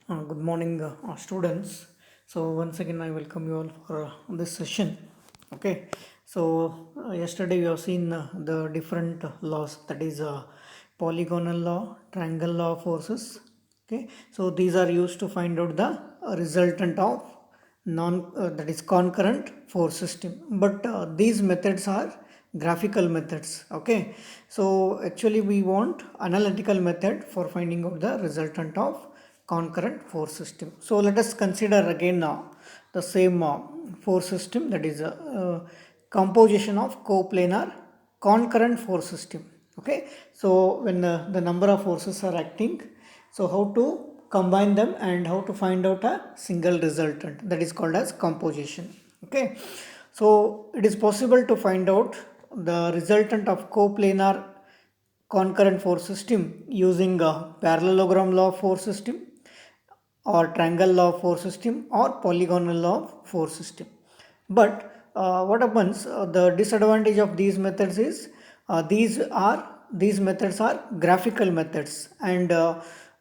Good morning, students. So once again, I welcome you all for this session. Okay. So yesterday we have seen the different laws, that is polygonal law, triangle law of forces. Okay. So these are used to find out the resultant of non that is concurrent force system. But these methods are graphical methods. Okay. So actually we want analytical method for finding out the resultant of concurrent force system. So let us consider again the same force system, that is composition of coplanar concurrent force system. Okay, so when the number of forces are acting, so how to combine them and how to find out a single resultant, that is called as composition. Okay, so it is possible to find out the resultant of coplanar concurrent force system using a parallelogram law of force system or triangle law of force system or polygonal law of force system. But what happens, the disadvantage of these methods is these methods are graphical methods, and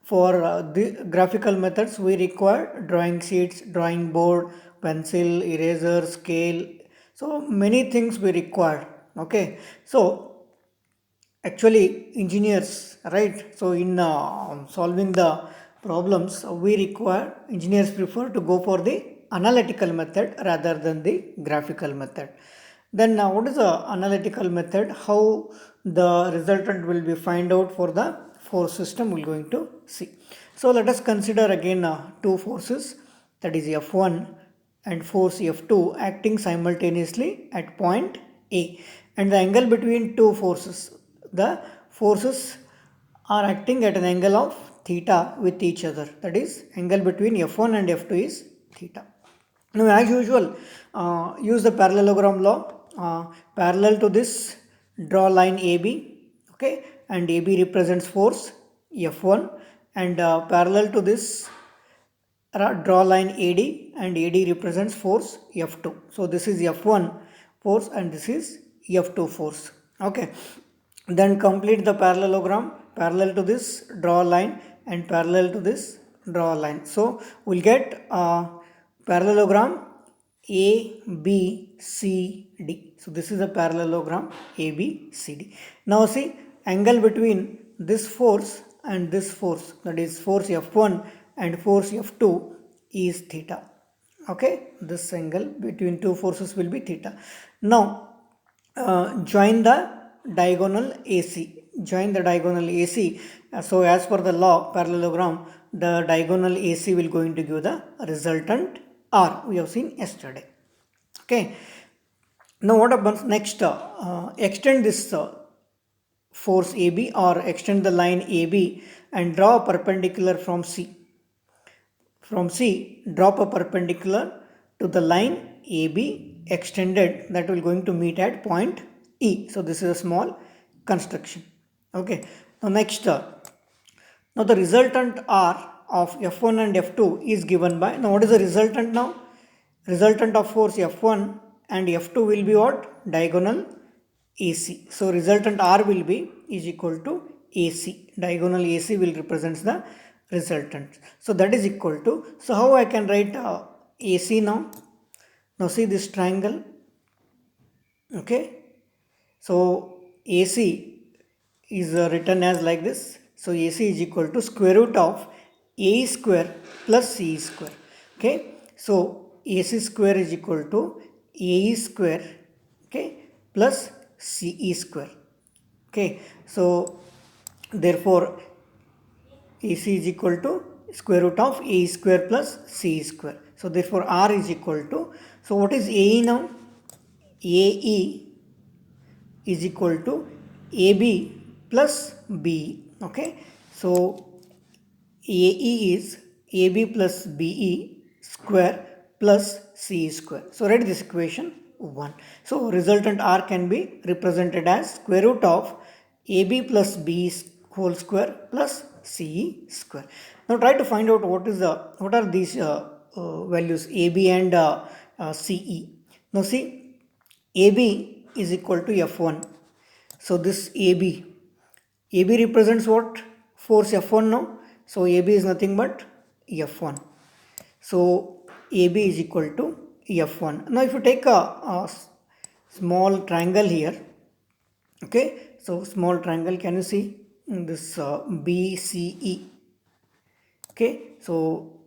for the graphical methods we require drawing sheets, drawing board, pencil, eraser, scale, so many things we require. Okay, so actually engineers, right, so in solving the problems we require, engineers prefer to go for the analytical method rather than the graphical method. Then what is the analytical method, how the resultant will be find out for the force system we're going to see. So let us consider again two forces, that is F1 and force F2 acting simultaneously at point A, and the angle between two forces, the forces are acting at an angle of theta with each other, that is angle between F1 and F2 is theta. Now as usual, use the parallelogram law. Parallel to this, draw line AB, okay, and AB represents force F1, and parallel to this, draw line AD, and AD represents force F2. So this is F1 force and this is F2 force. Okay, then complete the parallelogram. Parallel to this, draw a line, and parallel to this, draw a line. So we'll get parallelogram ABCD. So this is a parallelogram ABCD. Now see, angle between this force and this force, that is force F1 and force F2 is theta. Okay, this angle between two forces will be theta. Now join the diagonal AC. Join the diagonal AC. So as per the law parallelogram, the diagonal AC will going to give the resultant R we have seen yesterday. Okay, now what happens next, extend this force AB, or extend the line AB and draw a perpendicular from C. From C, drop a perpendicular to the line AB extended, that will going to meet at point E. So this is a small construction. Okay, now next, now the resultant R of F1 and F2 is given by, now what is the resultant now? Resultant of force F1 and F2 will be what? Diagonal AC. So resultant R will be is equal to AC. Diagonal AC will represents the resultant. So that is equal to, so how I can write AC now? Now see this triangle. Okay, so AC is written as like this. So AC is equal to square root of A square plus C square. Okay, so AC square is equal to AE square, okay, plus CE square. Okay, so therefore AC is equal to square root of A square plus C square. So therefore R is equal to, so what is AE now? AE is equal to AB plus BE. Okay, so AE is AB plus BE square plus CE square. So write this equation 1. So resultant R can be represented as square root of AB plus BE whole square plus CE square. Now try to find out what are these values AB and CE. Now see, AB is equal to F1. So this AB represents what? Force F1 now. So AB is nothing but F1. So AB is equal to F1. Now if you take a small triangle here, okay, so small triangle, can you see this BCE? Okay, so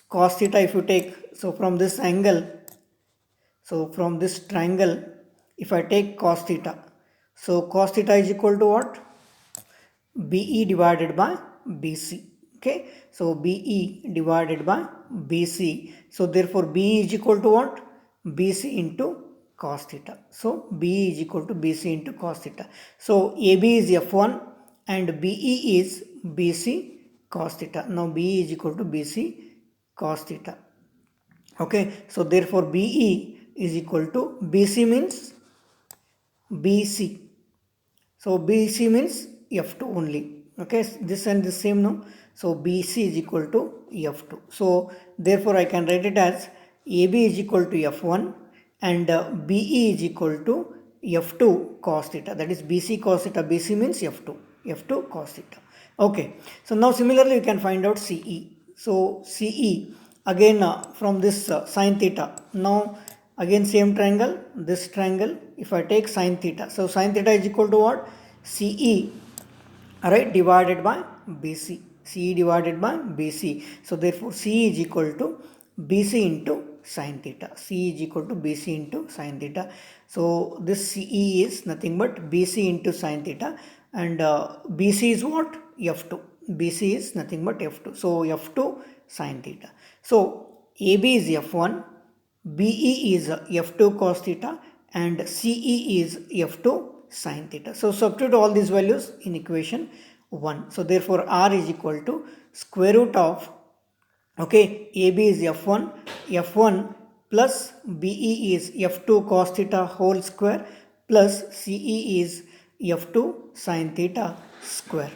cos theta if you take, so from this angle, so from this triangle, if I take cos theta, so cos theta is equal to what? BE divided by BC. Okay, so BE divided by BC. So therefore BE is equal to what? BC into cos theta. So BE is equal to BC into cos theta. So AB is F1 and BE is BC cos theta. Now BE is equal to BC cos theta. Okay, so therefore BE is equal to BC means BC. So BC means F2 only. Okay, this and this same now. So BC is equal to F2. So therefore I can write it as AB is equal to F1 and BE is equal to F2 cos theta. That is BC cos theta. BC means F2. F2 cos theta. Okay. So now similarly you can find out CE. So CE again from this sin theta. Now again same triangle, this triangle, if I take sin theta, so sin theta is equal to what? CE, right, divided by BC. CE divided by BC. So therefore CE is equal to BC into sin theta. CE is equal to BC into sin theta. So this CE is nothing but BC into sin theta, and BC is what? F2. BC is nothing but F2. So F2 sin theta. So AB is F1, BE is F2 cos theta, and CE is F2 sin theta. So substitute all these values in equation 1. So therefore R is equal to square root of, okay, AB is F1 plus BE is F2 cos theta whole square plus CE is F2 sin theta square.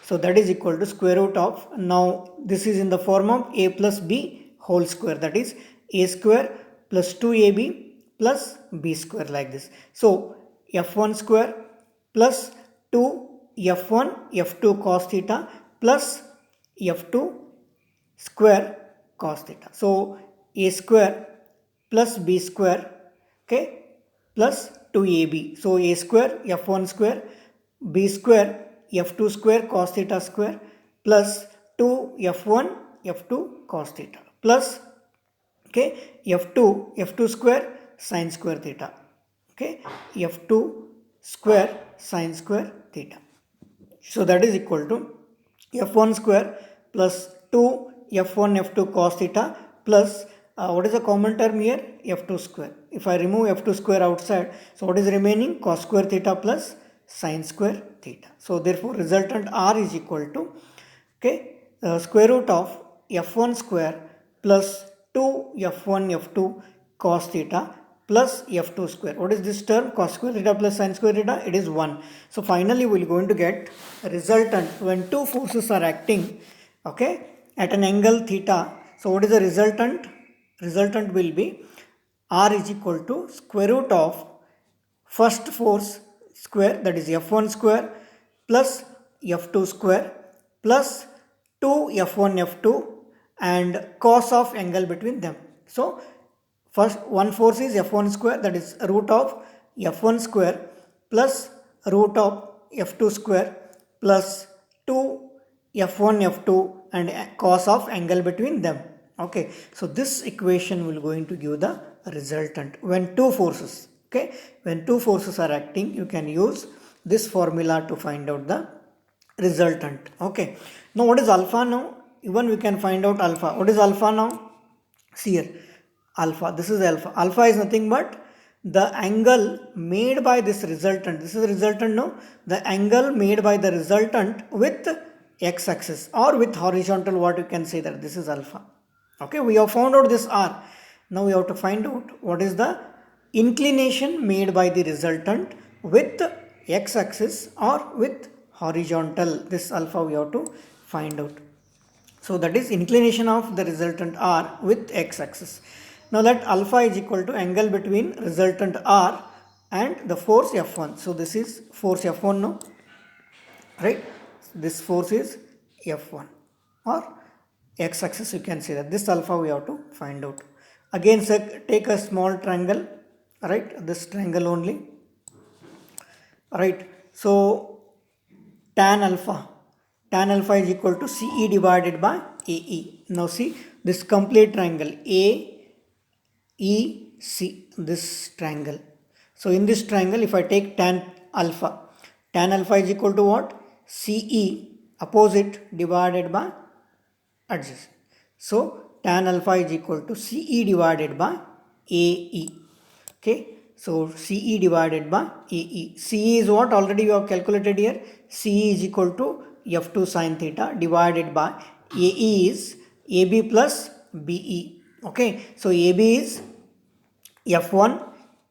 So that is equal to square root of, now this is in the form of A plus B whole square, that is A square plus 2AB plus B square, like this. So F1 square plus 2 F1 F2 cos theta plus F2 square cos theta. So A square plus B square, okay, plus 2AB. So A square F1 square, B square F2 square cos theta square plus 2 F1 F2 cos theta plus, okay, F2 square sin square theta, okay, F2 square sin square theta. So that is equal to F1 square plus 2 F1 F2 cos theta plus what is the common term here? F2 square. If I remove F2 square outside, so what is remaining? Cos square theta plus sin square theta. So therefore resultant R is equal to, okay, square root of F1 square plus 2 F1 F2 cos theta plus F2 square. What is this term? Cos square theta plus sin square theta. It is 1. So finally we are going to get a resultant when two forces are acting, okay, at an angle theta. So what is the resultant? Resultant will be R is equal to square root of first force square, that is F1 square plus F2 square plus 2 F1 F2 and cos of angle between them. So first one force is F1 square, that is root of F1 square plus root of F2 square plus 2 F1 F2 and cos of angle between them. Okay, so this equation will going to give the resultant when two forces, okay, when two forces are acting, you can use this formula to find out the resultant. Okay, now what is alpha? Now even we can find out alpha. What is alpha now? See here, alpha, this is alpha. Alpha is nothing but the angle made by this resultant. This is the resultant, no, the angle made by the resultant with x-axis or with horizontal, what you can say, that this is alpha. Okay, we have found out this R. Now we have to find out what is the inclination made by the resultant with x-axis or with horizontal. This alpha we have to find out. So that is inclination of the resultant R with x-axis. Now let alpha is equal to angle between resultant R and the force F1. So this is force F1 now, right? This force is F1 or x-axis, you can see that this alpha we have to find out. Again, take a small triangle, right? This triangle only, right? So tan alpha is equal to CE divided by AE. Now see this complete triangle AEC, this triangle. So in this triangle, if I take tan alpha is equal to what? CE opposite divided by adjacent. So tan alpha is equal to CE divided by AE. Okay, so CE divided by AE. CE is what? Already we have calculated here. CE is equal to F2 sin theta divided by AE is AB plus BE. Okay, so AB is F1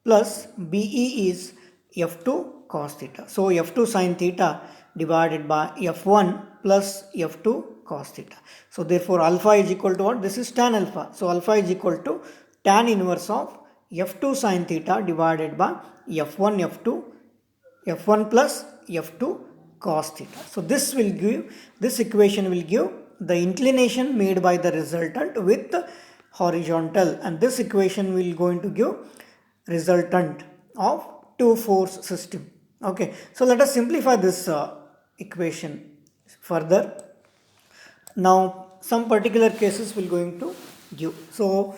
plus BE is F2 cos theta. So F2 sin theta divided by F1 plus F2 cos theta. So therefore alpha is equal to what? This is tan alpha. So alpha is equal to tan inverse of F2 sin theta divided by F1 plus F2 cos theta. So this equation will give the inclination made by the resultant with horizontal, and this equation will going to give resultant of two force system. Okay, so let us simplify this equation further. Now some particular cases will going to give. So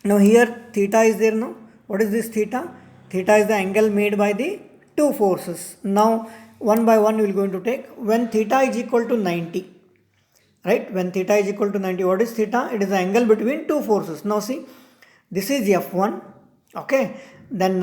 now here theta is there. Now what is this theta? Theta is the angle made by the two forces. Now one by one we will going to take. When theta is equal to 90, right? When theta is equal to 90, what is theta? It is the angle between two forces. Now see, this is F1. Okay, then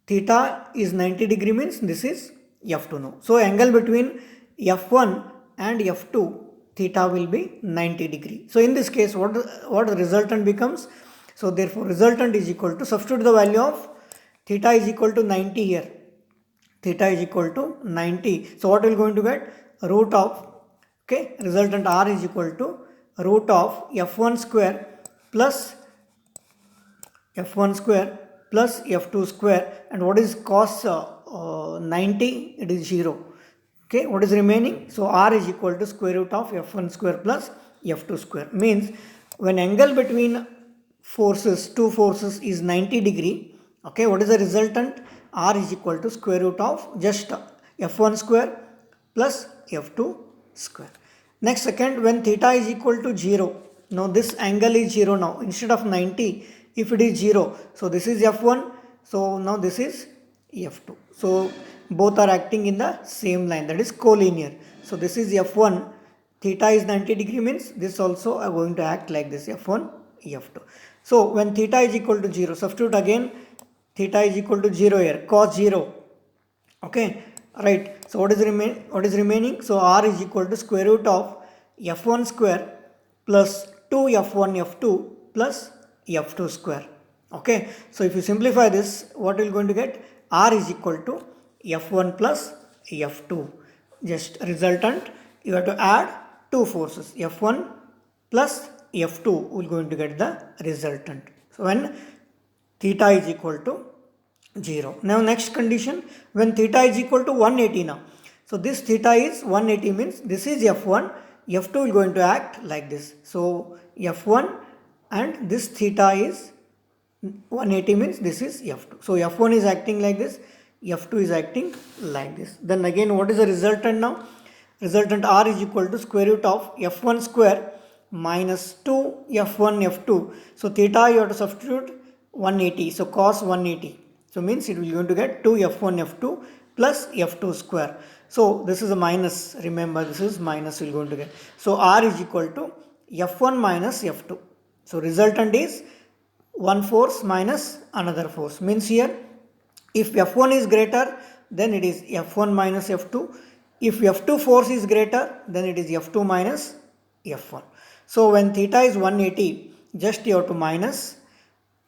theta is 90 degree, means this is F2 now. So angle between F1 and F2, theta will be 90 degree. So in this case, what the resultant becomes? So therefore resultant is equal to, substitute the value of theta is equal to 90 here. Theta is equal to 90. So what we are going to get? Root of, okay, resultant R is equal to root of F1 square plus F2 square, and what is cos 90? It is 0. Okay, what is remaining? So R is equal to square root of F1 square plus F2 square. Means when angle between two forces is 90 degree, okay, what is the resultant? R is equal to square root of just F1 square plus F2 square. Next, second, when theta is equal to 0, now this angle is 0 now. Instead of 90, if it is 0, so this is F1, so now this is F2. So both are acting in the same line, that is collinear. So this is F1, theta is 90 degree, means this also are going to act like this, F1, F2. So when theta is equal to 0, substitute again theta is equal to 0 here, cos 0. Okay, right. So what is remaining? So R is equal to square root of F1 square plus 2F1 F2 plus F2 square. Okay, so if you simplify this, what we are going to get? R is equal to F1 plus F2. Just resultant, you have to add two forces, F1 plus F2, we are going to get the resultant. So when theta is equal to 0. Now next condition, when theta is equal to 180 now. So this theta is 180, means this is F1, F2 is going to act like this. So F1 and this theta is 180, means this is F2. So F1 is acting like this, F2 is acting like this. Then again, what is the resultant now? Resultant R is equal to square root of F1 square minus 2F1 F2. So theta you have to substitute 180. So cos 180. So means it will going to get 2F1 F2 plus F2 square. So this is a minus. Remember, this is minus we are going to get. So R is equal to F1 minus F2. So resultant is one force minus another force. Means here, if F1 is greater, then it is F1 minus F2. If F2 force is greater, then it is F2 minus F1. So when theta is 180, just you have to minus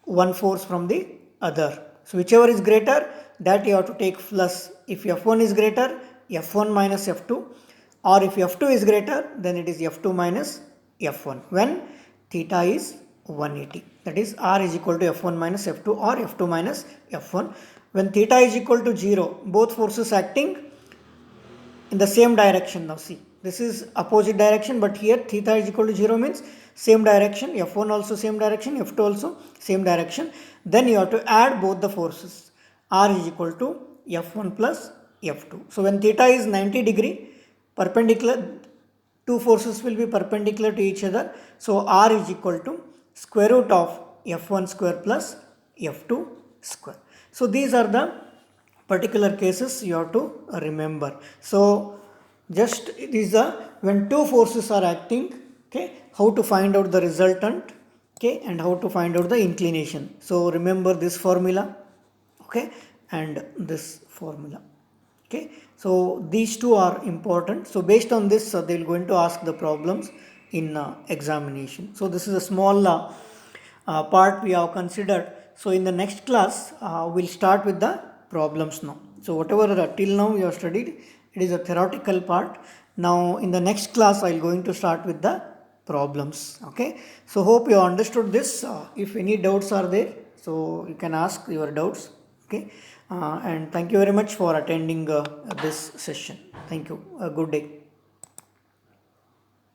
one force from the other. So whichever is greater, that you have to take plus. If F1 is greater, F1 minus F2, or if F2 is greater, then it is F2 minus F1 when theta is 180. That is R is equal to F1 minus F2 or F2 minus F1. When theta is equal to 0, both forces acting in the same direction. Now see, this is opposite direction, but here theta is equal to 0 means same direction, F1 also same direction, F2 also same direction. Then you have to add both the forces. R is equal to F1 plus F2. So when theta is 90 degree perpendicular, two forces will be perpendicular to each other. So R is equal to square root of F1 square plus F2 square. So these are the particular cases you have to remember. So just it is when two forces are acting, okay, how to find out the resultant, okay, and how to find out the inclination. So remember this formula, okay, and this formula, okay. So these two are important. So based on this, they will going to ask the problems in examination. So this is a small part we have considered. So in the next class, we'll start with the problems now. So whatever till now you have studied, it is a theoretical part. Now in the next class, I'll going to start with the problems. Okay. So hope you understood this. If any doubts are there, so you can ask your doubts. Okay. And thank you very much for attending this session. Thank you. A good day.